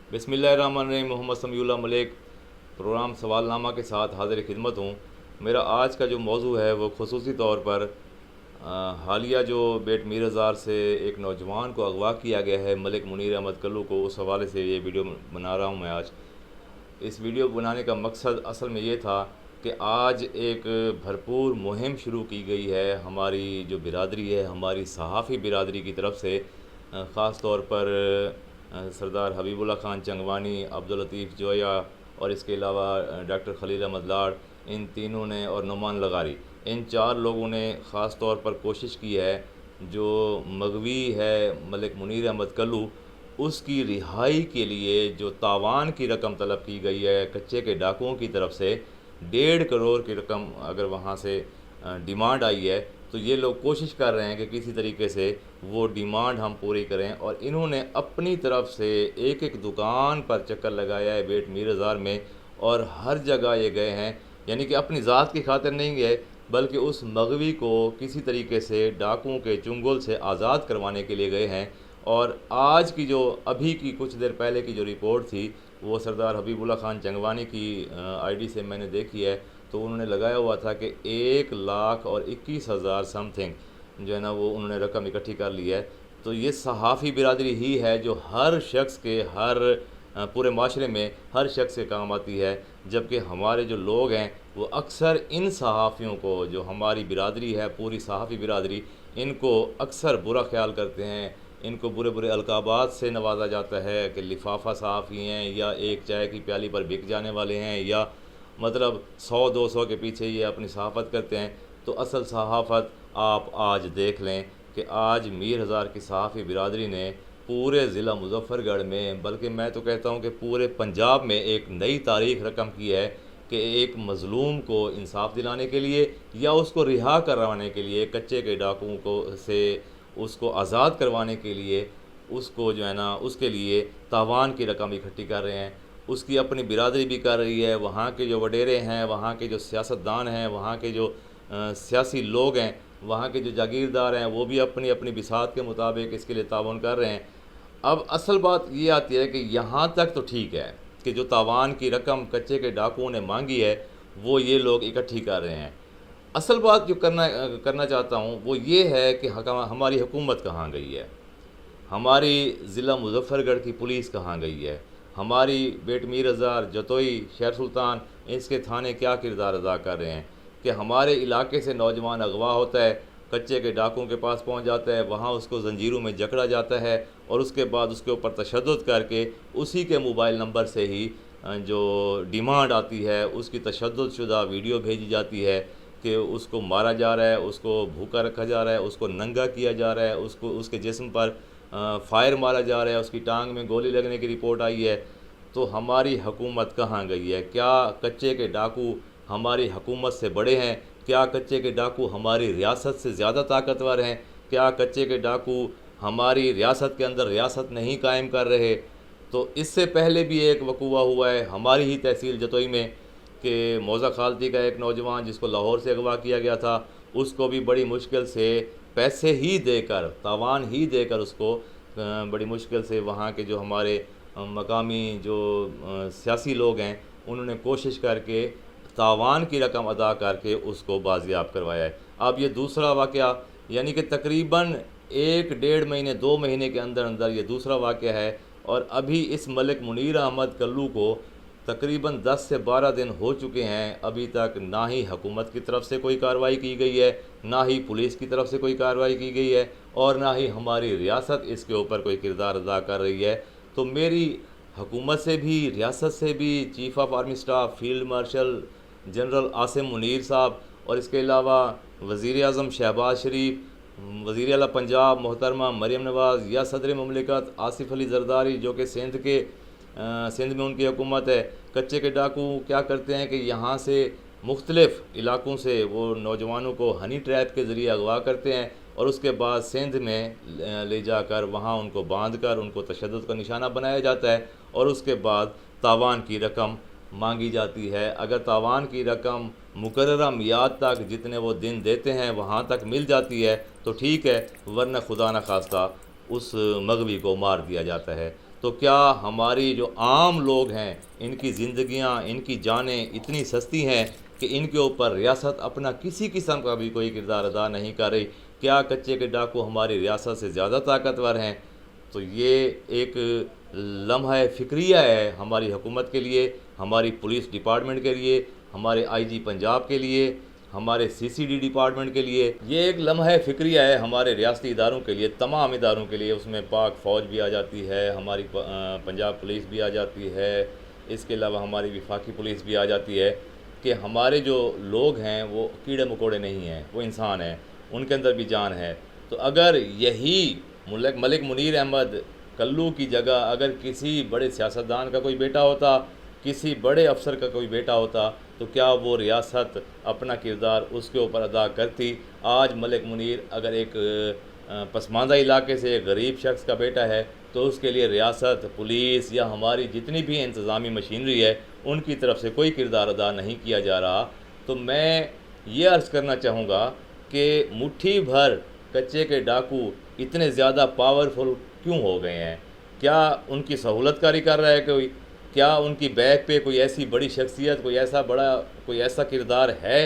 बिस्मिल्लाहिर्रहमानिर्रहीम। मोहम्मद समीउल्लाह मलिक प्रोग्राम सवालनामा के साथ हाज़िर खिदमत हूँ। मेरा आज का जो मौजू है वो ख़ुसूसी तौर पर हालिया जो बेट मीर ज़ार से एक नौजवान को अगवा किया गया है, मलिक मुनीर अहमद कल्लू को, उस हवाले से ये वीडियो बना रहा हूँ मैं आज। इस वीडियो बनाने का मकसद असल में ये था कि आज एक भरपूर मुहिम शुरू की गई है हमारी जो बिरादरी है, हमारी सहाफ़ी बिरादरी की तरफ से। ख़ास तौर पर सरदार हबीबुल्लाह खान चंगवानी, अब्दुल लतीफ़ जोया और इसके अलावा डॉक्टर खलील अहमद लाड़, इन तीनों ने, और नुमान लगारी, इन चार लोगों ने ख़ास तौर पर कोशिश की है जो मगवी है मलिक मुनीर अहमद कल्लू, उसकी रिहाई के लिए जो तावान की रकम तलब की गई है कच्चे के डाकुओं की तरफ से, 1.5 करोड़ की रकम अगर वहाँ से डिमांड आई है, तो ये लोग कोशिश कर रहे हैं कि किसी तरीके से वो डिमांड हम पूरी करें। और इन्होंने अपनी तरफ से एक एक दुकान पर चक्कर लगाया है बेट मीर ज़ार में, और हर जगह ये गए हैं। यानी कि अपनी ज़ात की खातिर नहीं गए, बल्कि उस मगवी को किसी तरीके से डाकुओं के चुंगल से आज़ाद करवाने के लिए गए हैं। और आज की जो अभी की कुछ देर पहले की जो रिपोर्ट थी, वो सरदार हबीबुल्लाह खान चंगवानी की आईडी से मैंने देखी है, तो उन्होंने लगाया हुआ था कि 1,21,000 समथिंग जो है ना वो उन्होंने रकम इकट्ठी कर ली है। तो ये सहाफ़ी बिरादरी ही है जो हर शख्स के, हर पूरे माशरे में हर शख्स के काम आती है। जबकि हमारे जो लोग हैं वो अक्सर इन सहाफ़ियों को, जो हमारी बिरादरी है पूरी सहाफ़ी बिरादरी, इनको अक्सर बुरा ख्याल करते हैं। इनको बुरे बुरे अलकाबात से नवाजा जाता है कि लिफाफा सहाफ़ी हैं, या एक चाय की प्याली पर बिक जाने वाले हैं, या मतलब 100-200 के पीछे ये अपनी सहाफ़त करते हैं। तो असल सहाफ़त आप आज देख लें कि आज मीर हज़ार की सहाफ़ी बिरादरी ने पूरे ज़िला मुज़फ़्फ़रगढ़ में, बल्कि मैं तो कहता हूँ कि पूरे पंजाब में एक नई तारीख़ रकम की है कि एक मज़लूम को इंसाफ दिलाने के लिए या उसको रिहा करवाने के लिए, कच्चे के डाकुओं को से उसको आज़ाद करवाने के लिए, उसको जो है ना उसके लिए तावान की रकम इकट्ठी कर रहे हैं। उसकी अपनी बिरादरी भी कर रही है, वहाँ के जो वडेरे हैं, वहाँ के जो सियासतदान हैं, वहाँ के जो सियासी लोग हैं, वहाँ के जो जागीरदार हैं, वो भी अपनी अपनी बिसात के मुताबिक इसके लिए तावन कर रहे हैं। अब असल बात ये आती है कि यहाँ तक तो ठीक है कि जो तावान की रकम कच्चे के डाकुओं ने मांगी है वो ये लोग इकट्ठी कर रहे हैं। असल बात जो करना चाहता हूँ वो ये है कि हमारी हुकूमत कहाँ गई है, हमारी ज़िला मुज़फ़्फ़रगढ़ की पुलिस कहाँ गई है, हमारी बेट मीर ज़ार, जतोई, शहर सुल्तान, इसके थाने क्या किरदार अदा कर रहे हैं कि हमारे इलाके से नौजवान अगवा होता है, कच्चे के डाकुओं के पास पहुंच जाता है, वहां उसको जंजीरों में जकड़ा जाता है, और उसके बाद उसके ऊपर तशद्दुद करके उसी के मोबाइल नंबर से ही जो डिमांड आती है उसकी तशद्दुद शुदा वीडियो भेजी जाती है कि उसको मारा जा रहा है, उसको भूखा रखा जा रहा है, उसको नंगा किया जा रहा है, उसको उसके जिस्म पर फायर मारा जा रहा है, उसकी टांग में गोली लगने की रिपोर्ट आई है। तो हमारी हुकूमत कहाँ गई है? क्या कच्चे के डाकू हमारी हुकूमत से बड़े हैं? क्या कच्चे के डाकू हमारी रियासत से ज़्यादा ताकतवर हैं? क्या कच्चे के डाकू हमारी रियासत के अंदर रियासत नहीं कायम कर रहे? तो इससे पहले भी एक वकूआ हुआ है हमारी ही तहसील जतोई में कि मौज़ा खालती का एक नौजवान जिसको लाहौर से अगवा किया गया था, उसको भी बड़ी मुश्किल से पैसे ही देकर, तावान ही देकर उसको बड़ी मुश्किल से वहाँ के जो हमारे मकामी जो सियासी लोग हैं उन्होंने कोशिश करके तावान की रकम अदा करके उसको बाजियाब करवाया है। अब ये दूसरा वाक़या, यानी कि तकरीबन 1 डेढ़ महीने 2 महीने के अंदर अंदर ये दूसरा वाक़या है। और अभी इस मलिक मुनीर अहमद कल्लू को तकरीबन 10 से 12 दिन हो चुके हैं, अभी तक ना ही हुकूमत की तरफ से कोई कार्रवाई की गई है, ना ही पुलिस की तरफ से कोई कार्रवाई की गई है, और ना ही हमारी रियासत इसके ऊपर कोई किरदार अदा कर रही है। तो मेरी हुकूमत से भी, रियासत से भी, chief of army staff field marshal general Asim Munir साहब, और इसके अलावा वज़ीर आज़म शहबाज शरीफ, वज़ीर आला पंजाब मोहतरमा मरीम नवाज़, या सदर ममलिकत आसिफ अली ज़रदारी जो कि सिंध में उनकी हुकूमत है। कच्चे के डाकू क्या करते हैं कि यहाँ से मुख्तलिफ़ इलाक़ों से वो नौजवानों को हनी ट्रैप के ज़रिए अगवा करते हैं, और उसके बाद सिंध में ले जाकर वहाँ उनको बांध कर उनको तशद्दुद का निशाना बनाया जाता है, और उसके बाद तावान की रकम मांगी जाती है। अगर तावान की रकम मुकर्ररा मियाद तक, जितने वो दिन देते हैं, वहाँ तक मिल जाती है तो ठीक है, वरना खुदा न खास्ता उस मगवी को मार दिया जाता है। तो क्या हमारी जो आम लोग हैं, इनकी ज़िंदगियां, इनकी जानें इतनी सस्ती हैं कि इनके ऊपर रियासत अपना किसी किस्म का भी कोई किरदार अदा नहीं कर रही? क्या कच्चे के डाकू हमारी रियासत से ज़्यादा ताकतवर हैं? तो ये एक लम्हा फ़िक्रिया है हमारी हुकूमत के लिए, हमारी पुलिस डिपार्टमेंट के लिए, हमारे आईजी पंजाब के लिए, हमारे सीसीडी डिपार्टमेंट के लिए। ये एक लम्हा फ़िक्रिया है हमारे रियासती इदारों के लिए, तमाम इदारों के लिए। उसमें पाक फ़ौज भी आ जाती है, हमारी पंजाब पुलिस भी आ जाती है, इसके अलावा हमारी वफाकी पुलिस भी आ जाती है कि हमारे जो लोग हैं वो कीड़े मकोड़े नहीं हैं, वो इंसान हैं, उनके अंदर भी जान है। तो अगर यही मलिक मुनीर अहमद कल्लू की जगह अगर किसी बड़े सियासतदान का कोई बेटा होता, किसी बड़े अफसर का कोई बेटा होता, तो क्या वो रियासत अपना किरदार उसके ऊपर अदा करती? आज मलिक मुनीर अगर एक पसमानदा इलाके से एक गरीब शख्स का बेटा है, तो उसके लिए रियासत, पुलिस या हमारी जितनी भी इंतज़ामी मशीनरी है, उनकी तरफ से कोई किरदार अदा नहीं किया जा रहा। तो मैं ये अर्ज़ करना चाहूँगा कि मुट्ठी भर कच्चे के डाकू इतने ज़्यादा पावरफुल क्यों हो गए हैं? क्या उनकी सहूलतकारी कर रहा है कोई? क्या उनकी बैक पे कोई ऐसी बड़ी शख्सियत, कोई ऐसा किरदार है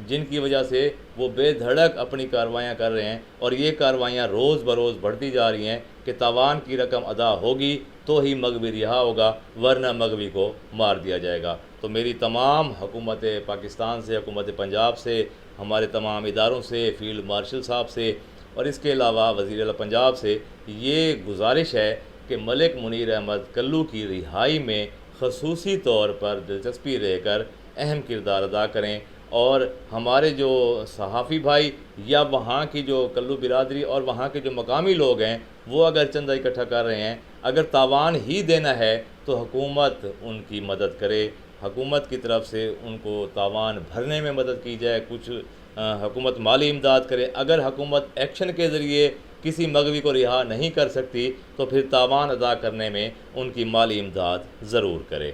जिनकी वजह से वो बेधड़क अपनी कार्रवाइयाँ कर रहे हैं? और ये कार्रवाइयाँ रोज़ बरोज़ बढ़ती जा रही हैं कि तावान की रकम अदा होगी तो ही मगवी रिहा होगा, वरना मगवी को मार दिया जाएगा। तो मेरी तमाम हुकूमत पाकिस्तान से, हुकूमत पंजाब से, हमारे तमाम इदारों से, फ़ील्ड मार्शल साहब से और इसके अलावा वज़ीर आला पंजाब से ये गुजारिश है कि मलिक मुनीर अहमद कल्लू की रिहाई में ख़ुसूसी तौर पर दिलचस्पी लेकर अहम किरदार अदा करें। और हमारे जो सहाफ़ी भाई या वहाँ की जो कल्लू बिरादरी और वहाँ के जो मकामी लोग हैं, वो अगर चंदा इकट्ठा कर रहे हैं, अगर तावान ही देना है तो हुकूमत उनकी मदद करे, हुकूमत की तरफ से उनको तावान भरने में मदद की जाए, कुछ हुकूमत माली इमदाद करे। अगर हुकूमत एक्शन के ज़रिए किसी मगवी को रिहा नहीं कर सकती, तो फिर तावान अदा करने में उनकी माली इमदाद ज़रूर करे।